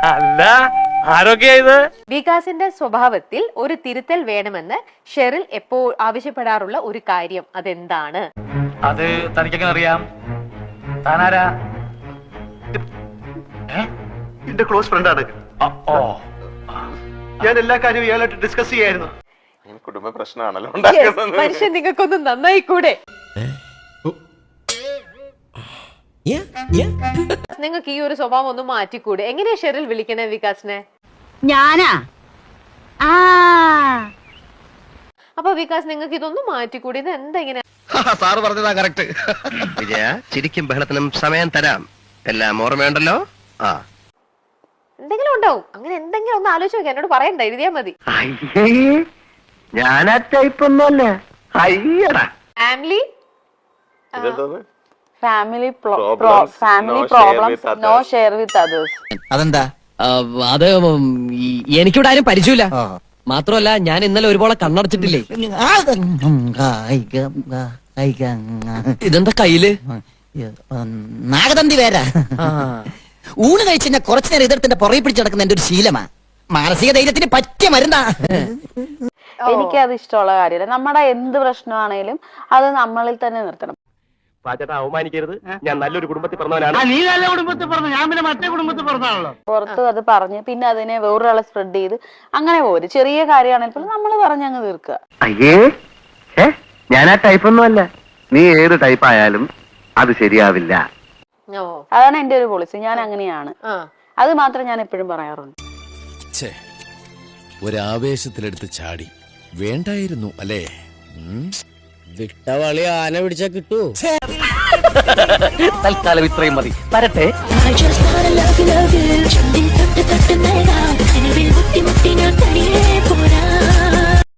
അല്ല ആരൊക്കെയാ ഇത്? വികാസിന്റെ സ്വഭാവത്തിൽ ഒരു തിരുത്തൽ വേണമെന്ന് ഷെറിൽ എപ്പോൾ ആവശ്യപ്പെടാറുള്ള ഒരു കാര്യം അതെന്താണ്? അത് തനിക്കെങ്ങനെ അറിയാം? താനാരാ? എന്റെ ക്ലോസ് ഫ്രണ്ടാണ്. ഓ, ഞാൻ എല്ലാ കാര്യവും ഇയാളായിട്ട് ഡിസ്കസ് ചെയ്യായിരുന്നു. കുടുംബ പ്രശ്നമാണല്ലോ മനുഷ്യൻ നിങ്ങൾക്കൊന്നും നന്നായി കൂടെ. നിങ്ങൾക്ക് ഈ ഒരു സ്വഭാവം ഒന്ന് മാറ്റിക്കൂടെ? എങ്ങനെയാ ഷെറിൽ വിളിക്കണേ വികാസിനെ? ഞാനാ അപ്പൊ വികാസ് നിങ്ങൾക്ക് ഇതൊന്നും മാറ്റിക്കൂടെ? ഇത് എന്താ ഇങ്ങനെ? സാറ് പറഞ്ഞതാ കറക്റ്റ്. വിജയ, ചിരിക്കും ബഹളത്തിനും സമയം തരാം. എല്ലാം ഓർമ്മയുണ്ടല്ലോ. എന്തെങ്കിലും ഉണ്ടാവും. അങ്ങനെ എന്തെങ്കിലും ഒന്ന് ആലോചിച്ച് നോക്കി എന്നോട് പറയണ്ട, എഴുതിയാ മതി. ഞാൻ ആ ടൈപ്പൊന്നുമല്ല. അയ്യടാ. Family family problems no share with others. അതെന്താ? അത് എനിക്കിവിടെ ആരും പരിചയമില്ല. മാത്രമല്ല ഞാൻ ഇന്നലെ ഒരുപോലെ കണ്ണടച്ചിട്ടില്ലേ. ഇതെന്താ കയ്യില്? നാഗതന്തി വേരാ. ഊണ് കഴിച്ച് കുറച്ചു നേരം എതിർത്തിന്റെ പുറകെ പിടിച്ച് നടക്കുന്ന എന്റെ ഒരു ശീലമാ. മാനസിക ധൈര്യത്തിന് പറ്റിയ മരുന്നാ. എനിക്കത് ഇഷ്ടമുള്ള കാര്യമില്ല. നമ്മുടെ എന്ത് പ്രശ്നമാണേലും അത് നമ്മളിൽ തന്നെ നിർത്തണം. അവമാനിക്കരുത്. ഞാൻ നല്ലൊരു കുടുംബത്തിൽ പറഞ്ഞവനാണ്. നീ നല്ല കുടുംബത്തിൽ പറഞ്ഞു, ഞാൻ പിന്നെ മറ്റേ കുടുംബത്തിൽ പറഞ്ഞാണല്ലോ. പുറത്ത് അത് പറഞ്ഞ് പിന്നെ അതിനെ വേറൊരാളെ സ്പ്രെഡ് ചെയ്ത് അങ്ങനെ പോരും. ചെറിയ കാര്യമാണെങ്കിൽ നമ്മൾ പറഞ്ഞങ്ങ് തീർക്കുക. അയ്യേ, ഞാൻ ആ ടൈപ്പൊന്നുമല്ല. നീ ഏത് ടൈപ്പ് ആയാലും അത് ശരിയാവില്ല. അതാണ് എന്റെ ഒരു പോളിസി. ഞാൻ അങ്ങനെയാണ്. അത് മാത്രം ഞാൻ എപ്പോഴും പറയാറുണ്ട്. ഒരാവേശത്തിലെടുത്ത് ചാടി വേണ്ടായിരുന്നു അല്ലേ? വിട്ടവളി ആന പിടിച്ചാ കിട്ടൂ. തൽക്കാലം ഇത്രയും മതി. വരട്ടെ. I just wanna love you